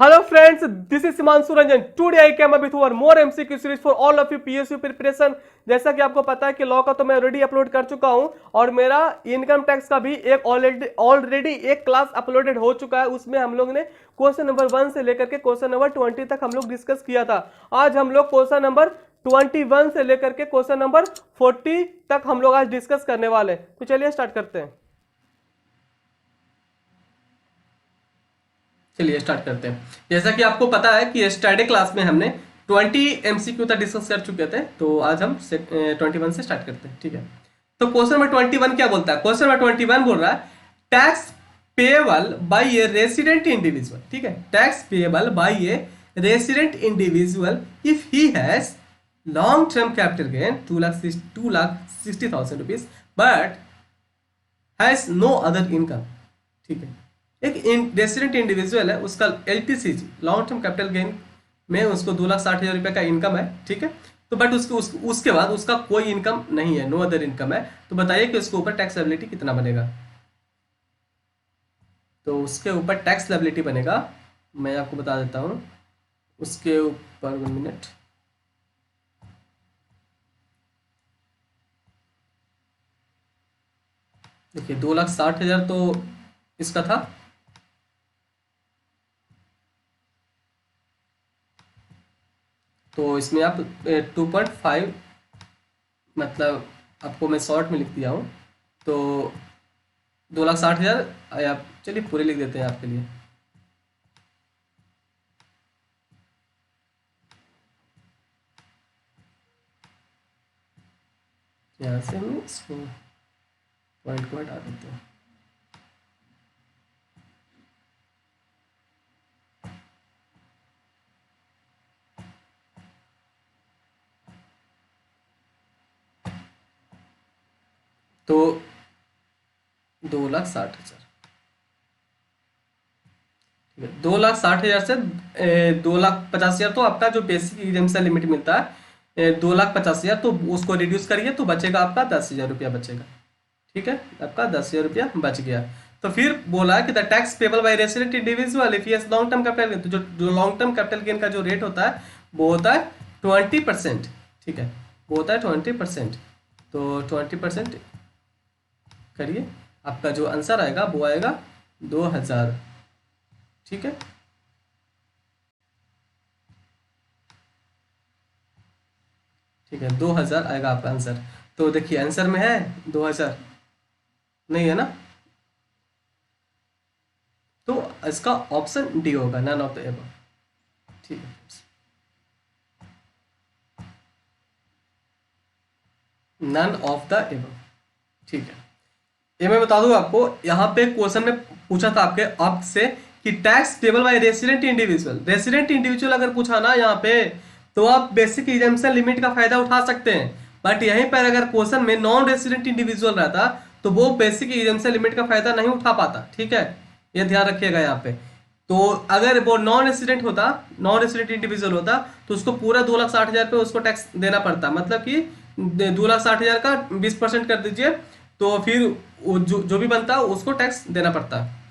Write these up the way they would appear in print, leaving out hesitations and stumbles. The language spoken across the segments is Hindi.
Hello friends, this is Himanshu Ranjan. Today I came up with one more MCQ series for all of you PSU preparation. जैसा कि आपको पता है कि लॉ का तो मैं ऑलरेडी अपलोड कर चुका हूं और मेरा इनकम टैक्स का भी एक ऑलरेडी एक क्लास अपलोडेड हो चुका है। उसमें हम लोग ने क्वेश्चन नंबर 1 से लेकर के क्वेश्चन नंबर 20 तक हम लोग डिस्कस किया था। आज हम लोग क्वेश्चन नंबर 21 से लेकर के क्वेश्चन नंबर 40 तक हम लोग आज डिस्कस करने वाले हैं। तो चलिए स्टार्ट करते हैं। चलिए स्टार्ट करते हैं। जैसा कि आपको पता है कि यस्टरडे क्लास में हमने 20 एमसीक्यू तक डिस्कस कर चुके थे, तो आज हम 21 से स्टार्ट करते हैं। ठीक है, तो क्वेश्चन नंबर 21 क्या बोलता है? क्वेश्चन नंबर 21 बोल रहा है tax payable by a resident individual. ठीक है, tax payable by a resident individual if he has long term capital gain 2,60,000 rupees but has no other income. ठीक है, एक रेसिडेंट इंडिविजुअल है, उसका LTCG long term capital gain में उसको 2,60,000 रुपये का इनकम है। ठीक है, तो बट उसके बाद उसका कोई इनकम नहीं है, नो अदर इनकम है। तो बताइए कि उसके ऊपर टैक्स लायबिलिटी कितना बनेगा? तो उसके ऊपर टैक्स लायबिलिटी बनेगा, मैं आपको बता देता हूँ। उसके ऊपर 1 मिनट, देखिए 2,60,000 तो इसका था, तो इसमें आप 2.5 मतलब आपको मैं शॉर्ट में लिख दिया हूँ, तो 2,60,000 आप चलिए पूरे लिख देते हैं आपके लिए। यहाँ से हम इसको पॉइंट को हटा देते हैं। तो 2,60,000, ठीक है, 2,60,000 से 2,50,000 तो आपका जो बेसिक एग्जामिशन लिमिट मिलता है 2,50,000, तो उसको रिड्यूस करिए तो बचेगा आपका 10,000 रुपया बचेगा। ठीक है, आपका 10,000 रुपया बच गया। तो फिर बोला कि the tax payable by resident individual if he has long term capital gain, तो जो लॉन्ग टर्म कैपिटल गेन का जो रेट होता है वो होता है 20%। ठीक है, वो होता है 20%। तो 20% करिए, आपका जो आंसर आएगा वो आएगा 2,000। ठीक है, ठीक है, 2,000 आएगा आपका आंसर। तो देखिए आंसर में है 2,000, नहीं है ना, तो इसका ऑप्शन डी होगा, नन ऑफ द एबव। ठीक है, नन ऑफ द एबव। ठीक है, ये मैं बता दूं आपको, यहाँ पे क्वेश्चन में पूछा था आपसे कि tax payable by resident individual अगर पूछा ना यहाँ पे, तो आप बेसिक एग्जामिशन लिमिट का फायदा उठा सकते हैं। बट यहीं पर अगर क्वेश्चन में नॉन रेसिडेंट इंडिविजुअल रहता तो वो बेसिक एग्जामिशन लिमिट का फायदा नहीं उठा पाता। ठीक है, ये ध्यान रखिएगा यहाँ पे। तो अगर वो नॉन रेसिडेंट इंडिविजुअल होता तो उसको पूरा 2,60,000 पे उसको टैक्स देना पड़ता, मतलब कि 2,60,000 का 20% कर दीजिए, तो फिर जो भी बनता है उसको टैक्स देना पड़ता है।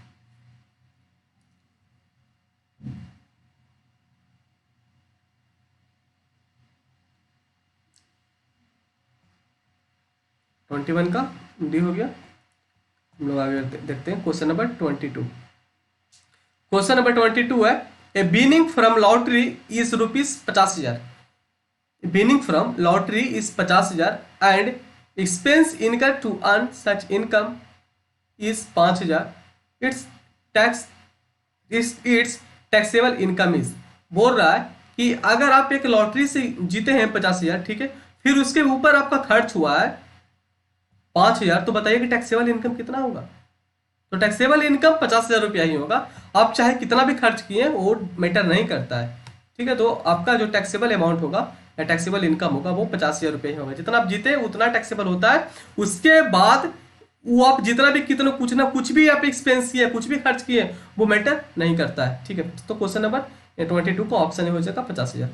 ट्वेंटी वन का डी हो गया। हम लोग आगे देखते हैं क्वेश्चन नंबर 22। क्वेश्चन नंबर 22 है a winning from lottery is ₹50,000। Winning from lottery is 50,000 and expense incurred to earn such income is 5,000. its taxable income is, बोल रहा है कि अगर आप एक लॉटरी से जीते हैं 50,000, ठीक है, फिर उसके ऊपर आपका खर्च हुआ है 5,000, तो बताइए कि टैक्सेबल इनकम कितना होगा? तो टैक्सेबल इनकम 50,000 रुपया ही होगा। आप चाहे कितना भी खर्च किए वो मैटर नहीं करता है। ठीक है, तो आपका जो टैक्सेबल अमाउंट होगा या टैक्सेबल इनकम होगा वो 50,000 रुपये ही होगा। जितना आप जीते उतना टैक्सेबल होता है। उसके बाद वो आप जितना भी कितना कुछ भी आप एक्सपेंस किए, कुछ भी खर्च किए, वो मैटर नहीं करता है। ठीक है, तो क्वेश्चन नंबर 22 को ऑप्शन हो जाएगा 50,000।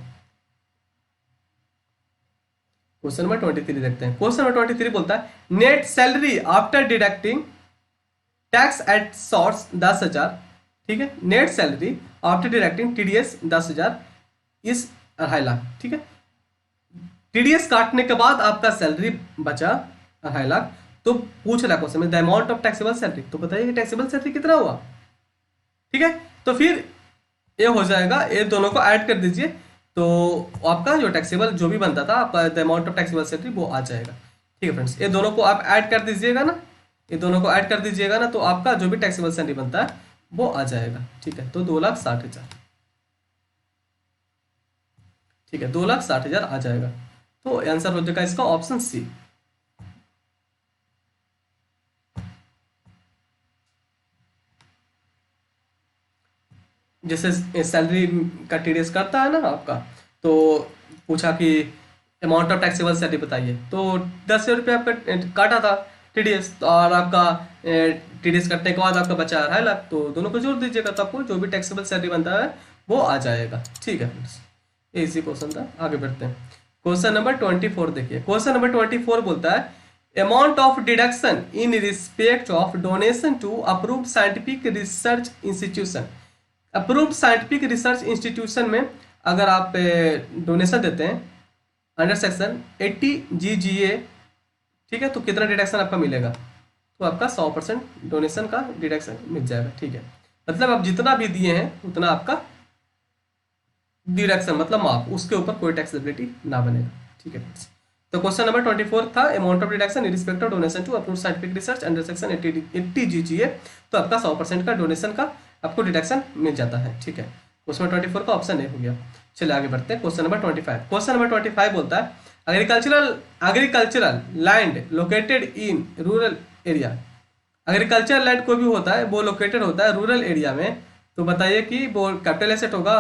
क्वेश्चन नंबर 23 देखते हैं। क्वेश्चन नंबर 23 बोलता है net salary after deducting tax at source 10,000। ठीक है, net salary after deducting TDS 10,000 इस 2.5 लाख, ठीक है। टीडीएस काटने के बाद आपका सैलरी बचा 2.5 लाख, तो पूछ रहा क्वेश्चन में the amount of taxable salary, तो बताइए टैक्सेबल सैलरी कितना हुआ, ठीक है। तो फिर ये हो जाएगा, ये दोनों को ऐड कर दीजिए, तो आपका जो टैक्सेबल जो भी बनता था आपका the amount of taxable salary वो आ जाएगा, ठीक है फ्रेंड्स। ये दोनों को आप ऐड कर दीजिएगा ना, ये दोनों को ऐड कर दीजिएगा ना, तो आपका जो भी टैक्सेबल सैलरी बनता है वो आ जाएगा, ठीक है। तो 2,60,000, ठीक है, 2,60,000 आ जाएगा। तो आंसर हो जाएगा इसका ऑप्शन सी। जैसे सैलरी का टीडीएस करता है ना आपका, तो पूछा कि अमाउंट ऑफ टैक्सेबल सैलरी बताइए, तो 10,000 रुपये आपका काटा था टीडीएस, और आपका टीडीएस कटने के बाद आपका बचा 2.5 लाख, तो दोनों को जोड़ दीजिएगा, तो आपको जो भी टैक्सेबल सैलरी बनता है वो आ जाएगा, ठीक है फ्रेंड्स। इजी क्वेश्चन था। आगे बढ़ते हैं, क्वेश्चन नंबर 24 देखिए। क्वेश्चन नंबर 24 बोलता है amount of deduction in respect of donation to approved scientific research institution. Approved scientific research institution में अगर आप डोनेशन देते हैं अंडर सेक्शन 80 GGA, ठीक है, तो कितना डिडक्शन आपका मिलेगा, तो आपका 100% डोनेशन का डिडक्शन मिल जाएगा, ठीक है। मतलब आप जितना भी दिए हैं उतना आपका डिडक्शन मतलब माफ, उसके ऊपर कोई टैक्सेबिलिटी ना बनेगा, ठीक है। तो क्वेश्चन नंबर 24 था amount of deduction in respect of donation to approved scientific research under section 80 GGA, तो आपका 100% का डोनेशन का आपको डिडक्शन मिल जाता है, ठीक है। क्वेश्चन नंबर 24 का ऑप्शन ए हो गया। चलिए आगे बढ़ते हैं, क्वेश्चन नंबर 25। क्वेश्चन नंबर 25 बोलता है agricultural land located in rural area. Agricultural land कोई भी होता है वो लोकेटेड होता है रूरल एरिया में, तो बताइए कि वो कैपिटल एसेट होगा?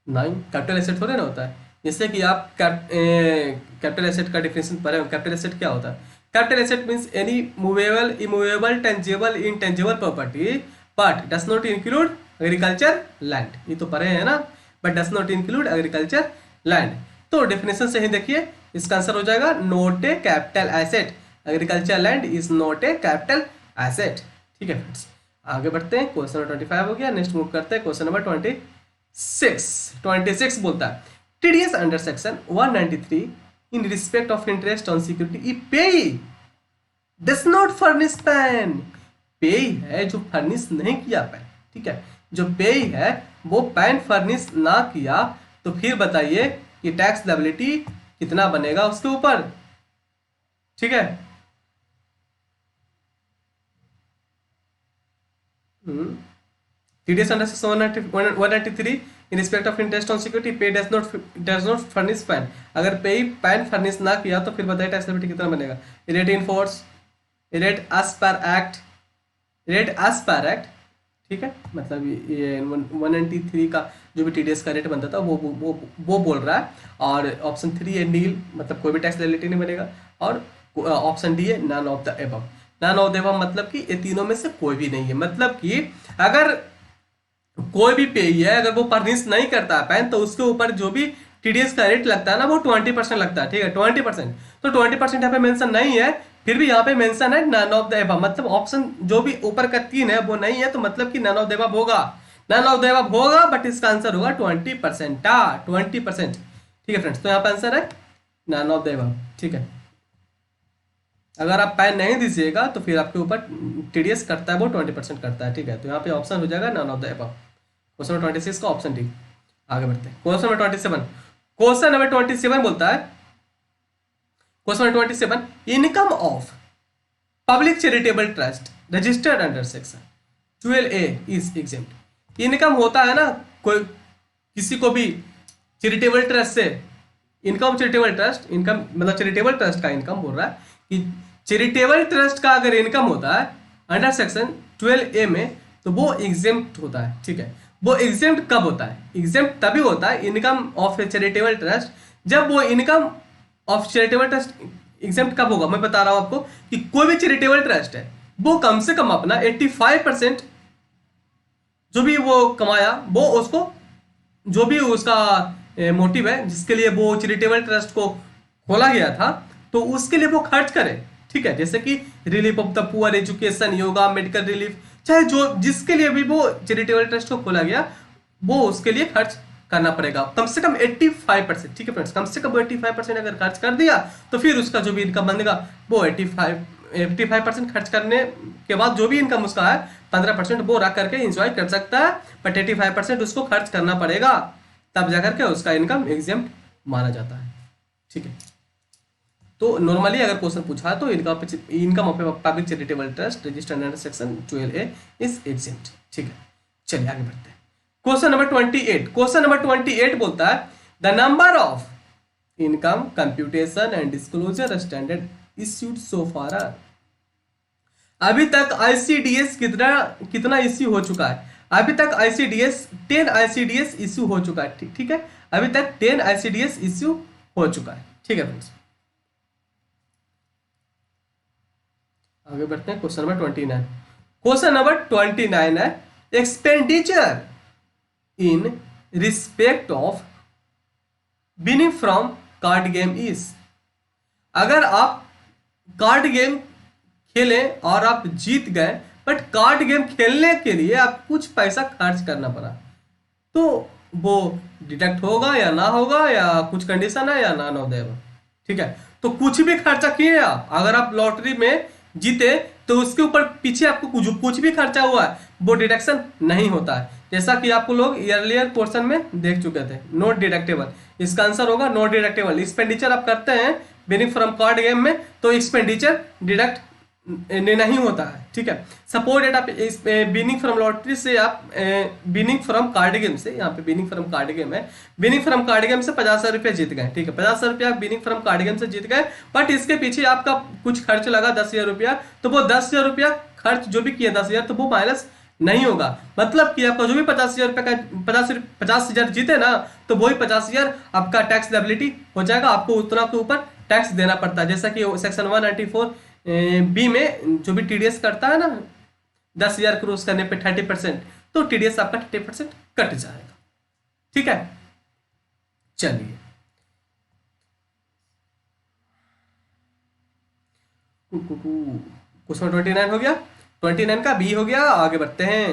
नहीं, कैपिटल एसेट थोड़े ना होता है। जैसे कि आप कैपिटल एसेट का डिफिनेशन पढ़े हो, कैपिटल एसेट क्या होता है? Capital asset means any movable, immovable, tangible, intangible property but does not include agriculture land. ये तो पढ़े हैं ना, but does not include agriculture land. तो डेफिनेशन से ही देखिए, इसका आंसर हो जाएगा not a capital asset. Agriculture land is not a capital asset, ठीक है फ्रेंड्स। आगे बढ़ते हैं, क्वेश्चन नंबर 25 हो गया। नेक्स्ट मूव करते हैं क्वेश्चन नंबर 26 बोलता है TDS under section 193 in respect of interest on security if पेई डस नॉट फर्निश पैन। पेई है जो फर्निश नहीं किया पैन, ठीक है, जो पेई है वो पैन फर्निश ना किया, तो फिर बताइए कि टैक्स लायबिलिटी कितना बनेगा उसके ऊपर, ठीक है। TDS under section 193 in respect of interest on security pay does not furnish PAN। अगर पे पैन फर्निश ना किया तो फिर बताइए टैक्स लायबिलिटी कितना बनेगा। Rate in force, rate as per act, ठीक है, मतलब ये 193 का जो भी TDS का रेट बनता था वो बोल रहा है। और ऑप्शन 3 है नील, मतलब कोई भी टैक्स लायबिलिटी नहीं बनेगा। और ऑप्शन डी है none of the above. None of the above मतलब कि ये तीनों में से कोई भी नहीं है। मतलब कि अगर कोई भी पेई है, अगर वो फर्निश नहीं करता है पैन, तो उसके ऊपर जो भी TDS का रेट लगता है ना वो 20% लगता है, ठीक है, 20%। तो 20% यहाँ पे मेंशन नहीं है, फिर भी यहाँ पे मेंशन है नन ऑफ द एबव, मतलब ऑप्शन जो भी ऊपर का 3 है वो नहीं है, तो मतलब कि नन ऑफ द एबव होगा, नन ऑफ द एबव होगा, बट इसका आंसर होगा 20%, 20%, ठीक है फ्रेंड्स। तो यहाँ पे आंसर है नन ऑफ द एबव, ठीक है। अगर आप पैन नहीं दीजिएगा तो फिर आपके ऊपर TDS करता है वो 20% करता है, ठीक है। तो यहाँ पे ऑप्शन हो जाएगा none of the above. Question number 26 का ऑप्शन डी। आगे बढ़ते हैं, क्वेश्चन नंबर 27। क्वेश्चन नंबर 27 बोलता है, question number 27 income of public charitable trust registered under section 12A is exempt. Income होता है ना, कोई किसी को भी चैरिटेबल ट्रस्ट से इनकम, चैरिटेबल ट्रस्ट इनकम मतलब चैरिटेबल ट्रस्ट का इनकम बोल रहा है कि चैरिटेबल ट्रस्ट का अगर इनकम होता है अंडर सेक्शन 12A में तो वो एग्जेम्प्ट होता है, ठीक है। वो एग्जेम्प्ट कब होता है? एग्जेम्प्ट तभी होता है income of A charitable trust, जब वो income of charitable trust exempt कब होगा, मैं बता रहा हूं आपको कि कोई भी चैरिटेबल ट्रस्ट है वो कम से कम अपना 85% जो भी वो कमाया वो उसको, जो भी उसका मोटिव है जिसके लिए वो चैरिटेबल ट्रस्ट को खोला गया था, तो उसके लिए वो खर्च करे, ठीक है। जैसे कि relief of the poor, education, yoga, medical relief, चाहे जो जिसके लिए भी वो चैरिटेबल ट्रस्ट को खोला गया वो उसके लिए खर्च करना पड़ेगा कम से कम 85%। ठीक है फ्रेंड्स, कम से कम 85% अगर खर्च कर दिया तो फिर उसका जो भी इनकम बनेगा वो 85% खर्च करने के बाद जो भी इनकम उसका है 15% वो रख करके एंजॉय कर सकता है, बट 85% उसको खर्च करना पड़ेगा, तब जाकर के उसका इनकम एग्जेम्प्ट माना जाता है। ठीक है, तो नॉर्मली अगर क्वेश्चन पूछा तो income of public charitable trust registered under section 12A is exempt. ठीक है, चलिए आगे बढ़ते हैं। Question number 28। क्वेश्चन नंबर 28 बोलता है the number of income computation and disclosure standard issued so far are. अभी तक आईसीडीएस कितना इश्यू हो चुका है? अभी तक आईसीडीएस 10 आईसीडीएस इश्यू हो चुका है। ठीक है, अभी तक 10 आईसीडीएस इश्यू हो चुका है। ठीक है फ्रेंड्स, आगे बढ़ते हैं। Question number 29। क्वेश्चन नंबर 29 है expenditure in respect of winning from card game is. अगर आप कार्ड गेम खेले और आप जीत गए बट कार्ड गेम खेलने के लिए आप कुछ पैसा खर्च करना पड़ा, तो वो डिडक्ट होगा या ना होगा, या कुछ कंडीशन है या ना नो देगा। ठीक है, तो कुछ भी खर्चा किए आप, अगर आप लॉटरी में जीते तो उसके ऊपर पीछे आपको कुछ भी खर्चा हुआ है वो डिडक्शन नहीं होता है, जैसा कि आपको लोग अर्लियर पोर्शन में देख चुके थे। नॉट डिडक्टेबल, इसका आंसर होगा नॉट डिडक्टेबल। एक्सपेंडिचर आप करते हैं विनिंग फ्रॉम कार्ड गेम में तो एक्सपेंडिचर डिडक्ट नहीं होता है। ठीक है, सपोज डेट आप विनिंग फ्रॉम लॉटरी से आप विनिंग फ्रॉम कार्ड गेम से, यहाँ पे विनिंग फ्रॉम कार्ड गेम है, विनिंग फ्रॉम कार्ड गेम से 50,000 रुपया जीत गए। ठीक है, 50,000 रुपया विनिंग फ्रॉम कार्ड गेम से जीत गए, बट इसके पीछे आपका कुछ खर्च लगा 10,000 रुपया, तो वो 10,000 रुपया खर्च जो भी किया 10,000 तो वो माइनस नहीं होगा। मतलब कि आपका जो भी 50,000 रुपये का 50,000 जीते ना तो वही 50,000 आपका टैक्स लायबिलिटी हो जाएगा, आपको उतना के ऊपर टैक्स देना पड़ता है। जैसा कि सेक्शन 194B में जो भी टीडीएस करता है ना 10,000 क्रॉस करने पे 30%, तो टीडीएस आपका 30% कट जाएगा। ठीक है, चलिए क्वेश्चन 29 हो गया, 29 का बी हो गया। आगे बढ़ते हैं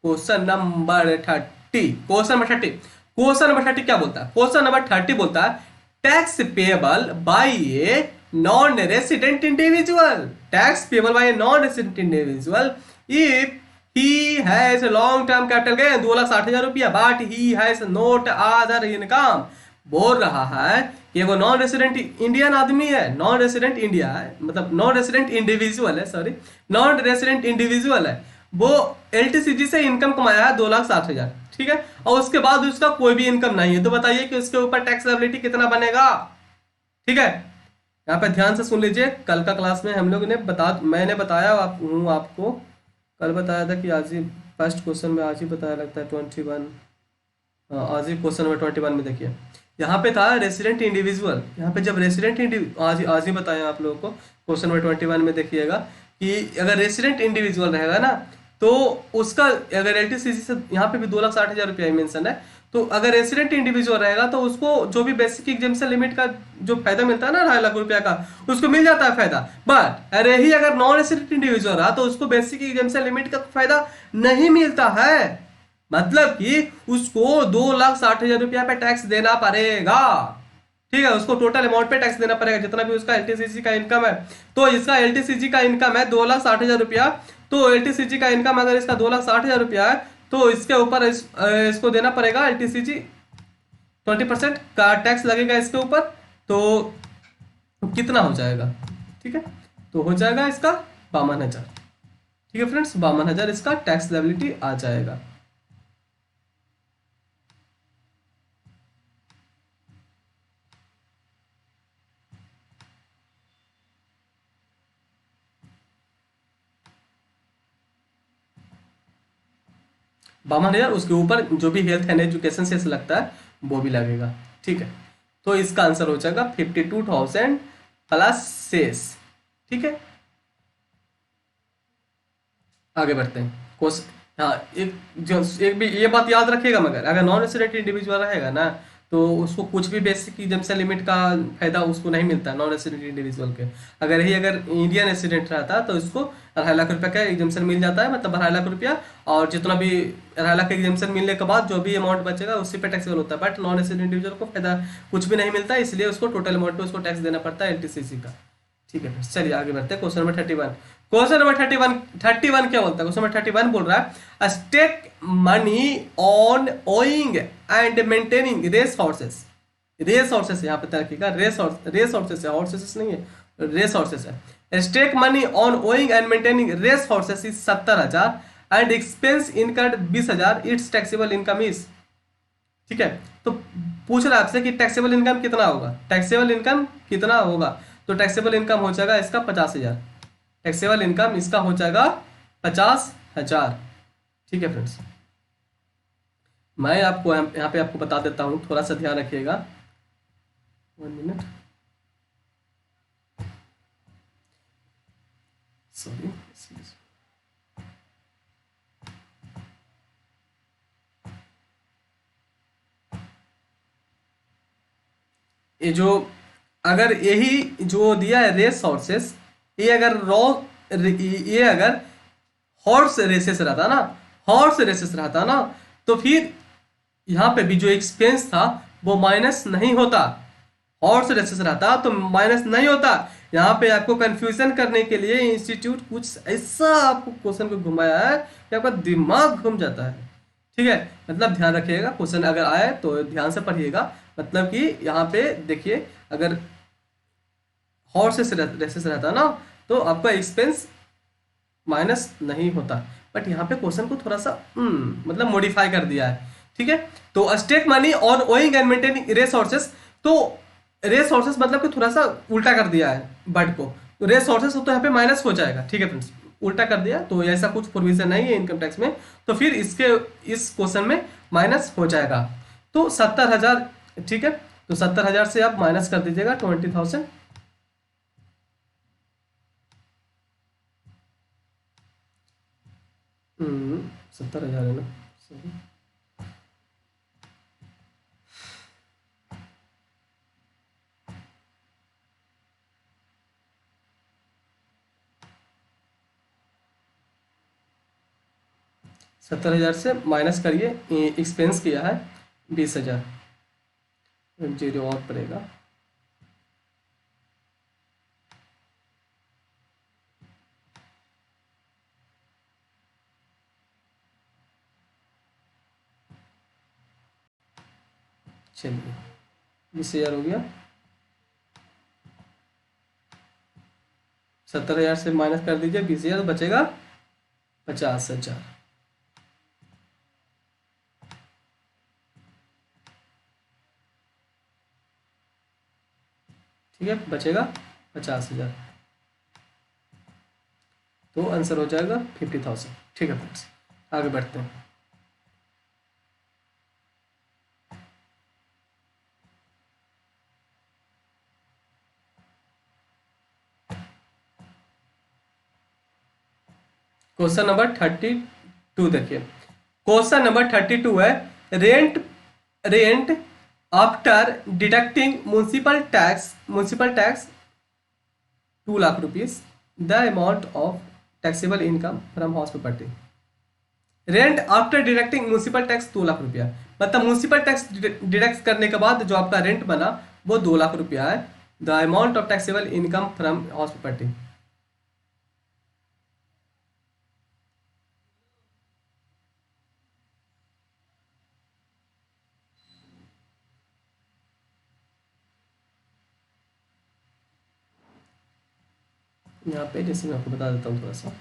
क्वेश्चन नंबर 30। क्वेश्चन नंबर 30 क्या बोलता है? क्वेश्चन नंबर 30 बोलता है tax payable by a non resident individual. Tax payable by a non resident individual if he has long term capital gain 2,60,000 रुपया but he has not other income. बोल रहा है कि वो नॉन रेसिडेंट इंडियन आदमी है, नॉन रेसिडेंट इंडिया है, मतलब नॉन रेसिडेंट इंडिविजुअल है, सॉरी नॉन रेसिडेंट इंडिविजुअल है, वो एलटीसीजी से इनकम कमाया है 2,60,000। ठीक है, और उसके बाद उसका कोई भी इनकम नहीं है, तो बताइए कि उसके ऊपर टैक्स लायबिलिटी कितना बनेगा। ठीक है, यहाँ पे ध्यान से सुन लीजिए। कल का क्लास में हम लोग ने मैंने बताया आपको कल बताया था कि आज ही फर्स्ट क्वेश्चन में आज ही बताया लगता है 21, आज ही क्वेश्चन नंबर 21 में देखिए यहाँ पे था रेसिडेंट इंडिविजुअल। यहाँ पे जब रेसिडेंट आज ही बताया आप लोगों को क्वेश्चन नंबर 21 में देखिएगा कि अगर रेसिडेंट इंडिविजुअल रहेगा ना तो उसका अगर एलटीसीजी से यहाँ पे भी 2,60,000 रुपया मेंशन है, तो अगर रेसिडेंट इंडिविजुअल रहेगा तो उसको जो भी बेसिक एग्जेम्पशन लिमिट का जो फायदा मिलता है ना 2.5 लाख रुपया का, उसको मिल जाता है फायदा। बट अरे ही अगर नॉन रेसिडेंट इंडिविजुअल रहा तो उसको बेसिक एग्जेम्पशन लिमिट का फायदा नहीं मिलता है, मतलब कि उसको 2,60,000 रुपया पे टैक्स देना पड़ेगा। ठीक है, उसको टोटल अमाउंट पे टैक्स देना पड़ेगा जितना भी उसका एलटीसीजी का इनकम है। तो इसका एलटीसीजी का इनकम है 2,60,000 रुपया, तो एलटीसीजी का इनकम अगर इसका 2,60,000 रुपया है तो इसके ऊपर इसको देना पड़ेगा एलटीसीजी 20% का टैक्स लगेगा इसके ऊपर। तो कितना हो जाएगा? ठीक है, तो हो जाएगा इसका 52,000। ठीक है फ्रेंड्स, 52,000 इसका टैक्स लायबिलिटी आ जाएगा। बावन हजार, उसके ऊपर जो भी हेल्थ एंड एजुकेशन से लगता है वो भी लगेगा। ठीक है, तो इसका आंसर हो जाएगा 52,000 प्लस सेस। ठीक है, आगे बढ़ते हैं हाँ, एक भी ये बात याद रखिएगा, मगर अगर नॉन रेसिडेंट इंडिविजुअल रहेगा ना तो उसको कुछ भी बेसिक एग्जाम्पशन लिमिट का फायदा उसको नहीं मिलता नॉन रेसिडेंट इंडिविजुअल के। अगर इंडियन रेसिडेंट रहता तो इसको 2.5 लाख रुपए का एग्जाम्पशन मिल जाता है, मतलब 2.5 लाख रुपया, और जितना भी 2.5 लाख का एग्जाम्पशन मिलने के बाद जो भी अमाउंट बचेगा उसी पे टैक्सेबल होता है। बट नॉन रेसिडेंट इंडिविजुअल को फायदा कुछ भी नहीं मिलता, इसलिए उसको टोटल अमाउंट पे उसको टैक्स देना पड़ता है एलटीसीसी का। ठीक है, चलिए आगे बढ़ते हैं। Question number 31। क्वेश्चन नंबर 31 क्या बोलता है? क्वेश्चन नंबर 31 बोल रहा है stake money on owing and maintaining race horses. Race horses यहाँ पे रखिएगा, रेस हॉर्सेस है, हॉर्सेस नहीं है, रेस हॉर्सेस है। Stake money on owing and maintaining race horses is 70,000 and expense incurred 20,000, it's taxable income is. ठीक है, तो पूछ रहा है आपसे कि टैक्सेबल इनकम कितना होगा, टैक्सेबल इनकम कितना होगा। तो टैक्सेबल इनकम हो जाएगा इसका 50,000, टैक्सेबल इनकम इसका हो जाएगा 50,000। ठीक है फ्रेंड्स, मैं आपको यहाँ पे आपको बता देता हूँ, थोड़ा सा ध्यान रखिएगा। 1 मिनट, सॉरी। ये जो अगर यही जो दिया है रेस हॉर्सेस, ये अगर ये अगर हॉर्स रेसेस रहता ना, हॉर्स रेसेस रहता ना, तो फिर यहाँ पे भी जो एक्सपेंस था वो माइनस नहीं होता। हॉर्स रेसेस रहता तो माइनस नहीं होता। यहाँ पे आपको कंफ्यूजन करने के लिए इंस्टीट्यूट कुछ ऐसा आपको क्वेश्चन को घुमाया है कि आपका दिमाग घूम जाता है। ठीक है, मतलब ध्यान रखिएगा, क्वेश्चन अगर आए तो ध्यान से पढ़िएगा। मतलब कि यहाँ पे देखिए, अगर हॉर्स रेसेस रहता ना तो आपका एक्सपेंस माइनस नहीं होता, बट यहाँ पे क्वेश्चन को थोड़ा सा मतलब मॉडिफाई कर दिया है। ठीक है, तो stake money on owing and maintaining race horses, तो रेस हॉर्सेस मतलब कि थोड़ा सा उल्टा कर दिया है बट को, तो रेस हॉर्सेस तो यहाँ पे माइनस हो जाएगा। ठीक है फ्रेंड्स, उल्टा कर दिया, तो ऐसा कुछ प्रोविजन नहीं है इनकम टैक्स में, तो फिर इस क्वेश्चन में माइनस हो जाएगा। तो 70,000, ठीक है, तो 70,000 से आप माइनस कर दीजिएगा 20,000। 70,000 है ना, सॉरी। सत्तर हजार से माइनस करिए, एक्सपेंस किया है 20,000, जीरो और पड़ेगा। चलिए 20,000 हो गया, 70,000 से माइनस कर दीजिए 20,000, तो बचेगा 50,000। ठीक है, बचेगा 50,000, तो आंसर हो जाएगा 50,000। ठीक है फ्रेंड्स, आगे बढ़ते हैं। क्वेश्चन नंबर 32 देखिए, क्वेश्चन नंबर 32 है rent after deducting municipal tax 2 lakh rupees, the amount of taxable income from house property. Rent after deducting municipal tax 2 lakh रुपया, मतलब म्युनिसिपल टैक्स डिडक्ट करने के बाद जो आपका रेंट बना वो 2 लाख रुपया है। The amount of taxable income from house property. यहाँ पे जैसे मैं आपको बता देता हूँ थोड़ा सा,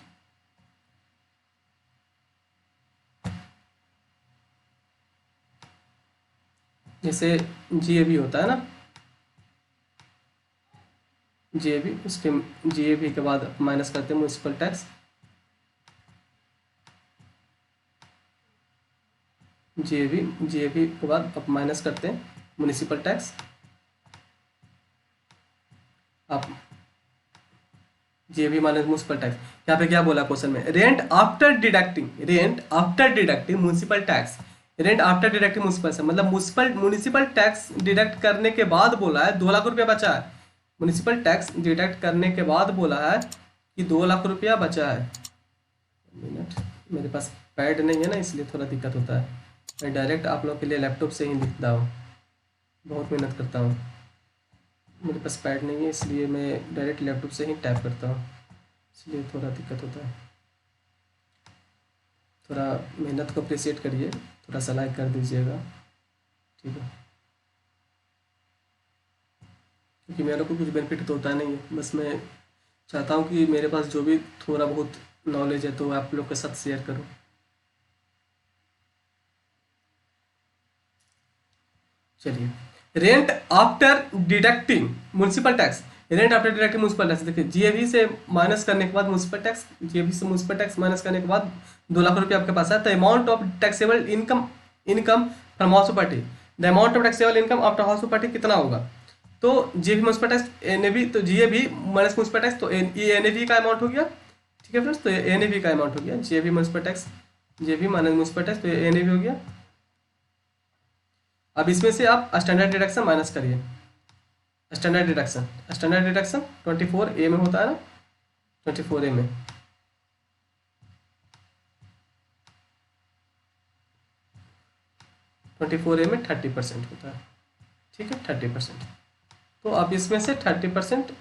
जैसे जीएबी होता है ना, जीएबी, उसके जीएबी के बाद माइनस करते हैं म्युनिसिपल टैक्स, जीएबी के बाद आप माइनस करते हैं म्युनिसिपल टैक्स। आप जीएबी माइनस म्युनिसिपल टैक्स, यहाँ पे क्या बोला क्वेश्चन में, rent after deducting municipal tax rent after deducting municipal से, मतलब म्युनिसिपल टैक्स डिडक्ट करने के बाद बोला है 2 लाख रुपया बचा है। म्युनिसिपल टैक्स डिडक्ट करने के बाद बोला है कि 2 लाख रुपया बचा है। मिनट, मेरे पास पैड नहीं है ना, इसलिए थोड़ा दिक्कत होता है। मैं डायरेक्ट आप लोग के लिए लैपटॉप से ही लिखता हूँ, बहुत मेहनत करता हूँ। मेरे पास पैड नहीं है, इसलिए मैं डायरेक्ट लैपटॉप से ही टाइप करता हूँ, इसलिए थोड़ा दिक्कत होता है। थोड़ा मेहनत को अप्रिशिएट करिए, थोड़ा सा लाइक कर दीजिएगा, ठीक है, क्योंकि मेरे को कुछ बेनिफिट तो होता नहीं है। बस मैं चाहता हूँ कि मेरे पास जो भी थोड़ा बहुत नॉलेज है तो आप लोग के साथ शेयर करूँ। चलिए, rent after deducting municipal tax, rent after deducting municipal tax, देखिए जीएबी से माइनस करने के बाद म्युनिसिपल टैक्स, जीएबी से म्युनिसिपल टैक्स माइनस करने के बाद 2 लाख रुपये आपके पास है। The amount of taxable income from house property, the amount of taxable income after house property कितना होगा? तो जीएबी म्युनिसिपल टैक्स, एनएबी, तो जीएबी माइनस म्युनिसिपल टैक्स, तो ये एनएबी का अमाउंट हो गया, ठीक है फ्रेंड्स। तो ये एनएबी का अमाउंट हो गया, GAB municipal tax, GAB minus municipal tax, तो ये एनएबी हो गया। अब इसमें से आप स्टैंडर्ड डिडक्शन माइनस करिए। स्टैंडर्ड डिडक्शन 24A में होता है ना, 24A में 30% होता है, ठीक है, 30%। तो आप इसमें से 30%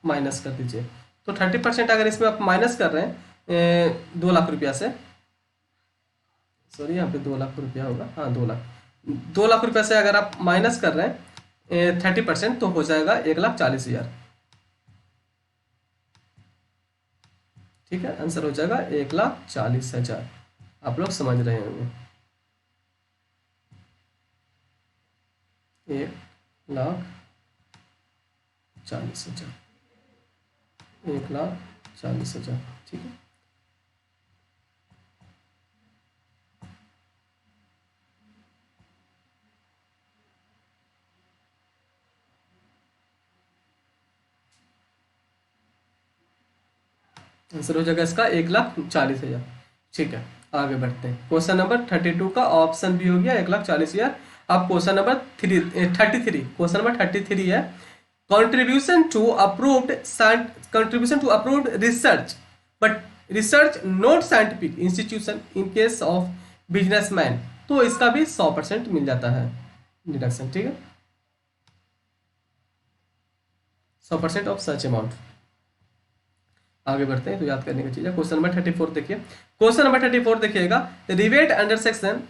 माइनस कर दीजिए। तो 30% अगर इसमें आप माइनस कर रहे हैं 2 लाख रुपया से, सॉरी यहाँ पे 2 लाख रुपया होगा, हाँ 2 लाख रुपया से अगर आप माइनस कर रहे हैं 30%, तो हो जाएगा 1,40,000, ठीक है, आंसर हो जाएगा 1,40,000। आप लोग समझ रहे होंगे, 1,40,000, 1,40,000, ठीक है। आंसर हो जाएगा इसका 1,40,000, ठीक है। आगे बढ़ते हैं, क्वेश्चन नंबर 32 का ऑप्शन भी हो गया 1,40,000। अब क्वेश्चन नंबर 33, क्वेश्चन नंबर 33 है, contribution to approved research but research not scientific institution in case of businessman, तो इसका भी 100% मिल जाता है डिडक्शन, ठीक है, 100% ऑफ सच अमाउंट। आगे बढ़ते हैं, तो याद करने की चीज है। क्वेश्चन नंबर 34 देखिए, क्वेश्चन नंबर 34 देखिएगा, rebate under section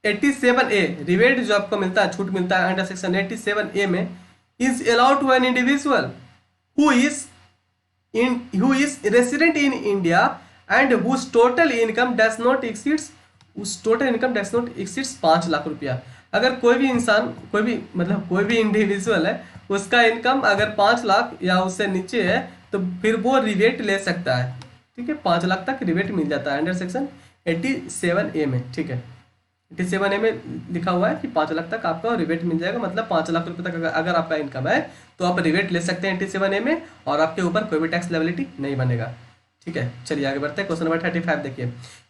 87A, rebate जो आपको मिलता है, छूट मिलता है अंडर सेक्शन 87A में, is allowed to an individual who is resident in India and whose total income does not exceeds 5 lakh रुपया। अगर कोई भी इंसान, कोई भी इंडिविजुअल है, उसका इनकम अगर 5 लाख या उससे नीचे है, तो फिर वो रिबेट ले सकता है, ठीक है, 5 लाख तक रिबेट मिल जाता है अंडर सेक्शन 87A में, ठीक है। 87A में लिखा हुआ है कि 5 लाख तक आपका रिबेट मिल जाएगा, मतलब 5 लाख रुपए तक अगर आपका इनकम है तो आप रिबेट ले सकते हैं 87A में, और आपके ऊपर कोई भी टैक्स लायबिलिटी नहीं बनेगा, ठीक है। चलिए आगे बढ़ते हैं, क्वेश्चन नंबर 35 देखिए,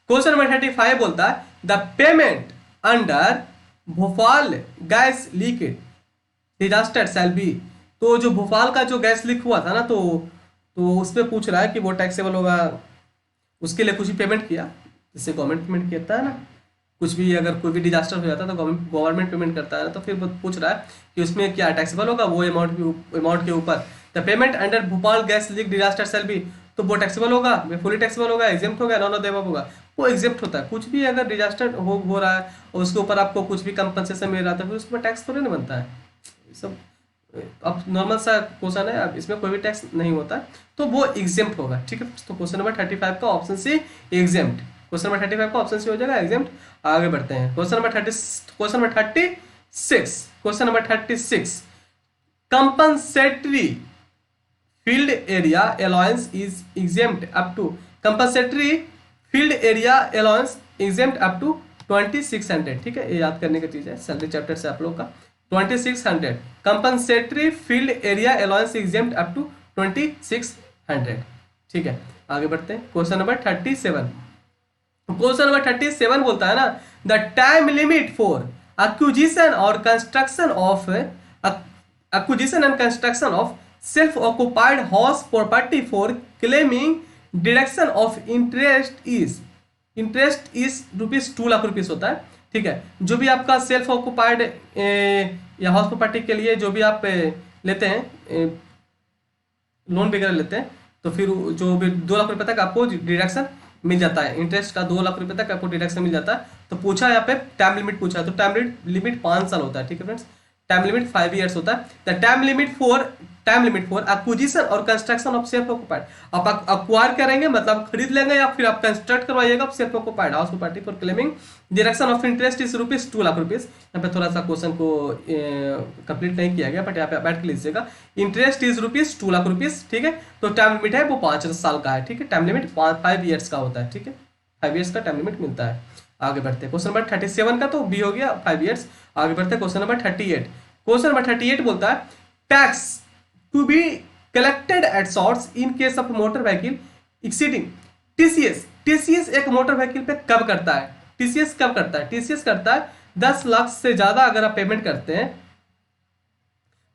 क्वेश्चन नंबर 35 बोलता है the payment under Bhopal gas leakage disaster shall be, तो जो भोपाल का जो गैस लीक हुआ था ना, तो उस पर पूछ रहा है कि वो टैक्सेबल होगा, उसके लिए कुछ भी पेमेंट किया, जिससे गवर्नमेंट पेमेंट करता है ना, कुछ भी अगर कोई भी डिजास्टर हो जाता है तो गवर्नमेंट पेमेंट करता है ना, तो फिर वो पूछ रहा है कि उसमें क्या टैक्सेबल होगा, वो अमाउंट के ऊपर the payment under Bhopal gas leak disaster shall be, तो वो टैक्सेबल होगा, फुली टैक्सेबल होगा, एग्जेम्प्ट होगा, नॉन ऑफ द अबव होगा। वो एग्जेम्प्ट होता है, कुछ भी अगर डिजास्टर हो रहा है और उसके ऊपर आपको कुछ भी कंपनसेशन मिल रहा था, फिर उसके ऊपर टैक्स थोड़ी ना बनता है, सब अब नॉर्मल सा क्वेश्चन है, अब इसमें कोई भी टैक्स नहीं होता, तो वो एग्जेम्प्ट होगा, ठीक है। तो क्वेश्चन नंबर 35 का option C exempt, question number 35 का ऑप्शन सी हो जाएगा एग्जेम्प्ट। आगे बढ़ते हैं, question number 36 compensatory field area allowance is exempt up to, compensatory field area allowance exempt up to 2600, ठीक है, ये याद करने की चीज है, सैलरी चैप्टर से आप लोग का 2600 compensatory field area allowance exempt up to 2600, ठीक है। आगे बढ़ते हैं, क्वेश्चन नंबर 37 क्वेश्चन नंबर 37 बोलता है ना, the time limit for acquisition और construction of acquisition and construction of self-occupied house property for claiming deduction of interest is rupees 2 lakh rupees होता है। ठीक है, जो भी आपका सेल्फ ऑक्युपाइड या हाउस प्रॉपर्टी के लिए जो भी आप लेते हैं, लोन वगैरह लेते हैं, तो फिर जो भी 2 लाख रुपए तक आपको डिडक्शन मिल जाता है, इंटरेस्ट का 2 लाख रुपए तक आपको डिडक्शन मिल जाता है। तो पूछा यहाँ पे टाइम लिमिट पूछा है, तो टाइम लिमिट 5 साल होता है। ठीक है फ्रेंड्स, टाइम लिमिट 5 इयर्स होता है। The time limit for acquisition और कंस्ट्रक्शन ऑफ सेल्फ ऑक्युपाइड, आप अक्वायर करेंगे मतलब खरीद लेंगे या फिर आप कंस्ट्रक्ट करवाइएगा self occupied house property for claiming deduction of interest is rupees 2 lakh rupees. यहाँ पे थोड़ा सा क्वेश्चन को कंप्लीट नहीं किया गया, बट यहाँ पे बैठ के लीजिएगा, interest is rupees 2 lakh rupees. ठीक है, तो टाइम लिमिट है वो 5 साल का है। ठीक है, टाइम लिमिट 5 ईयर्स का होता है। ठीक है, 5 ईयर्स का टाइम लिमिट मिलता है। आगे बढ़ते हैं, क्वेश्चन नंबर 37 का तो बी हो गया 5 ईयर्स। आगे बढ़ते हैं क्वेश्चन नंबर 38। क्वेश्चन नंबर 38 बोलता है tax to be collected at source in case of motor vehicle exceeding TCS. TCS एक मोटर व्हीकल पे कब करता है? टीसीएस कब करता है? टीसीएस करता है 10 लाख से ज्यादा अगर आप पेमेंट करते हैं,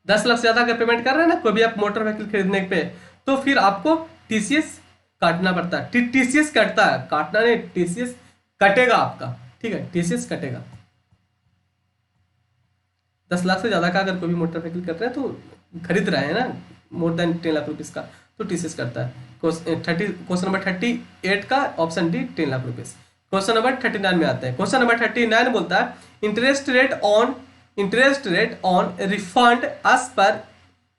10 लाख से ज्यादा अगर पेमेंट कर रहे हैं ना कोई भी आप मोटर व्हीकल खरीदने पे, तो फिर आपको टीसीएस काटना पड़ता है। टीसीएस कटता है, काटना नहीं, टीसीएस कटेगा आपका। ठीक है, टीसीएस कटेगा। 10 लाख से ज्यादा का अगर कोई भी मोटर व्हीकल कर रहे हैं तो खरीद रहे हैं ना मोर देन 10 लाख रुपीज का, तो टीसीएस करता है। क्वेश्चन नंबर 38 का option D 10 lakh rupees. Question number 39 में आता है। क्वेश्चन नंबर 39 बोलता है interest rate on refund as per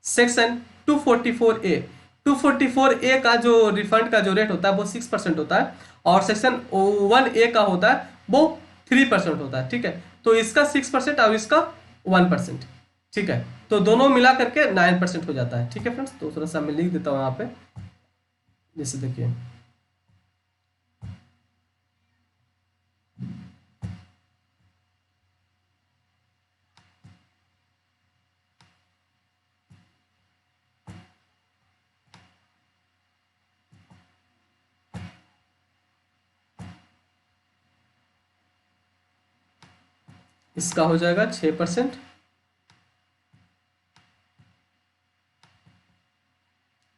section 244A। 244A का जो रिफंड का जो रेट होता है वो 6% होता है, और सेक्शन 1A का होता है वो 3% होता है। ठीक है, तो इसका 6% और इसका 1%। ठीक है, तो दोनों मिला करके 9% हो जाता है। ठीक है फ्रेंड्स, तो थोड़ा सा मैं लिख देता हूँ यहाँ पे, जैसे देखिए इसका हो जाएगा 6%।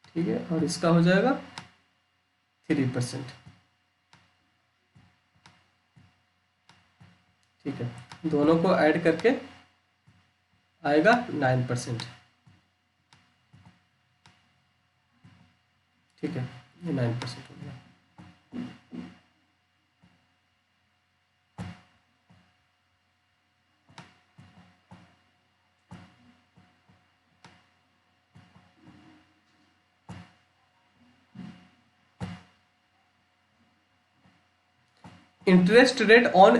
ठीक है, और इसका हो जाएगा 3%। ठीक है, दोनों को ऐड करके आएगा 9%। ठीक है, ये 9% हो गया। Interest rate on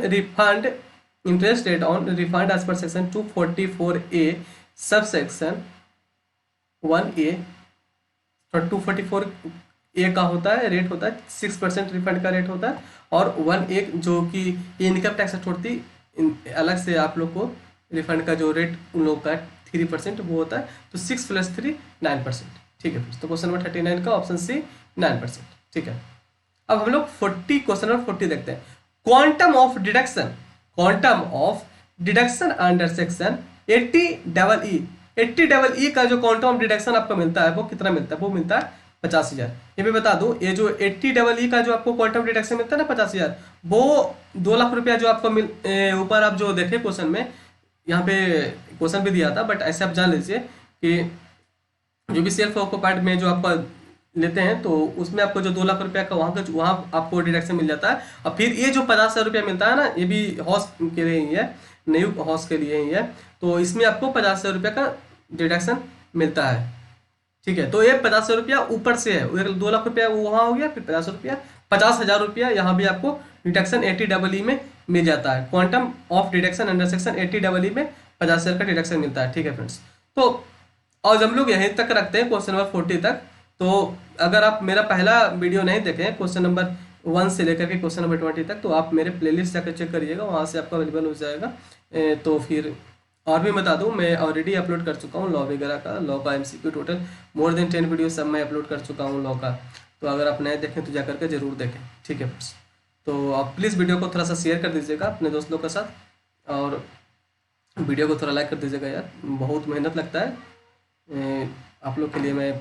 refund as per section 244A sub section 1A, 244A का होता है रेट होता है 6% रिफंड का रेट होता है, और 1A जो कि इनकम टैक्स छोड़ती अलग से आप लोग को रिफंड का जो रेट उन लोग का 3% वो होता है, तो 6 + 3 9%। ठीक है, तो क्वेश्चन नंबर 39 का ऑप्शन सी 9%। ठीक है, अब हम लोग 40 क्वेश्चन नंबर 40 देखते हैं। Quantum of deduction under section 80EE। 80EE का जो क्वांटम ऑफ डिडक्शन आपको मिलता है वो कितना मिलता है? वो मिलता है 50,000। ये भी बता दूं, ये जो 80EE का जो आपको क्वांटम डिडक्शन मिलता है ना 50,000, वो 2 लाख रुपया जो आपको ऊपर आप जो देखे क्वेश्चन में, यहाँ पे क्वेश्चन भी दिया था, बट ऐसे आप जान लीजिए कि जो भी सेल्फ ऑक्युपाइड में जो आपका लेते हैं तो उसमें आपको जो 2 लाख रुपया का वहाँ आपको डिडक्शन मिल जाता है। और फिर ये जो 50,000 रुपया मिलता है ना, ये भी हॉस के लिए ही है, न्यू हॉस के लिए ही है, तो इसमें आपको 50,000 रुपया का डिडक्शन मिलता है। ठीक है, तो ये 50,000 रुपया ऊपर से है, 2 लाख रुपया वहाँ हो गया, फिर 50,000 रुपया यहाँ भी आपको डिडक्शन 80EE में मिल जाता है। Quantum of deduction under section 80EE में 50,000 का डिडक्शन मिलता है। ठीक है फ्रेंड्स, तो आज हम लोग यहीं तक रखते हैं क्वेश्चन नंबर 40 तक। तो अगर आप मेरा पहला वीडियो नहीं देखें क्वेश्चन नंबर 1 से लेकर के क्वेश्चन नंबर 20 तक, तो आप मेरे प्लेलिस्ट जाकर चेक करिएगा, वहाँ से आपका अवेलेबल हो जाएगा। तो फिर और भी बता दूं, मैं ऑलरेडी अपलोड कर चुका हूँ लॉ वगैरह का, लॉ का MCQ total more than 10 video सब मैं अपलोड कर चुका हूँ लॉ का। तो अगर आप नए देखें तो जाकर के जरूर देखें। ठीक है फ्रेंड्स, तो आप प्लीज़ वीडियो को थोड़ा सा शेयर कर दीजिएगा अपने दोस्त लोग के साथ, और वीडियो को थोड़ा लाइक कर दीजिएगा यार, बहुत मेहनत लगता है आप लोग के लिए। मैं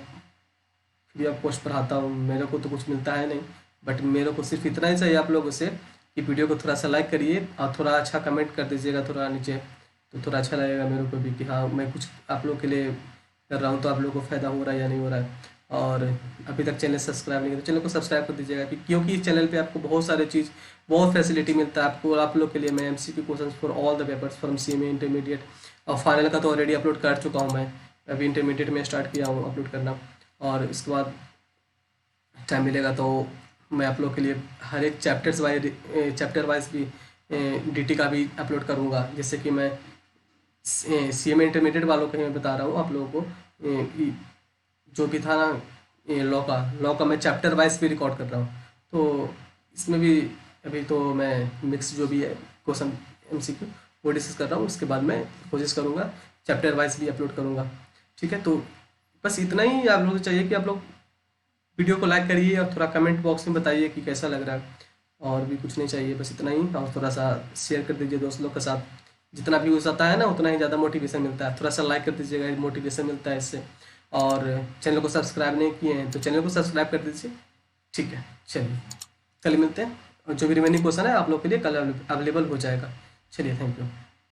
फ्री ऑफ कॉस्ट पढ़ाता हूँ, मेरे को तो कुछ मिलता है नहीं, बट मेरे को सिर्फ इतना ही चाहिए आप लोगों से कि वीडियो को थोड़ा सा लाइक करिए और थोड़ा अच्छा कमेंट कर दीजिएगा थोड़ा नीचे, तो थोड़ा अच्छा लगेगा मेरे को भी कि हाँ मैं कुछ आप लोग के लिए कर रहा हूँ, तो आप लोगों को फ़ायदा हो रहा है या नहीं हो रहा है। और अभी तक चैनल सब्सक्राइब नहीं किया तो चैनल को सब्सक्राइब कर दीजिएगा, क्योंकि इस चैनल पे आपको बहुत सारे चीज़, बहुत फैसिलिटी मिलता है आपको, आप लोग के लिए। मैं MCQ question for all the papers from CMA intermediate, और फाइनल का तो ऑलरेडी अपलोड कर चुका हूँ मैं, अभी इंटरमीडिएट में स्टार्ट किया हूँ अपलोड करना, और इसके बाद टाइम मिलेगा तो मैं आप लोग के लिए हर एक चैप्टर वाइज भी DT का भी अपलोड करूँगा। जैसे कि मैं CMA इंटरमीडिएट वालों के मैं बता रहा हूँ आप लोगों को, जो भी था ना लॉ का मैं चैप्टर वाइज भी रिकॉर्ड कर रहा हूँ, तो इसमें भी अभी तो मैं मिक्स जो भी है क्वेश्चन MCQ वो डिस्कस कर रहा हूँ। उसके बाद मैं कोशिश करूँगा चैप्टर वाइज भी अपलोड करूँगा, ठीक है। तो बस इतना ही आप लोगों को चाहिए कि आप लोग वीडियो को लाइक करिए और थोड़ा कमेंट बॉक्स में बताइए कि कैसा लग रहा है, और भी कुछ नहीं चाहिए, बस इतना ही। और थोड़ा सा शेयर कर दीजिए दोस्त लोग के साथ, जितना व्यूज़ आता है ना उतना ही ज़्यादा मोटिवेशन मिलता है। थोड़ा सा लाइक कर दीजिएगा, मोटिवेशन मिलता है इससे। और चैनल को सब्सक्राइब नहीं किए हैं तो चैनल को सब्सक्राइब कर दीजिए, ठीक है। चलिए कल मिलते हैं, और जो भी रिमेनिंग क्वेश्चन है आप लोग के लिए कल अवेलेबल हो जाएगा। चलिए, थैंक यू।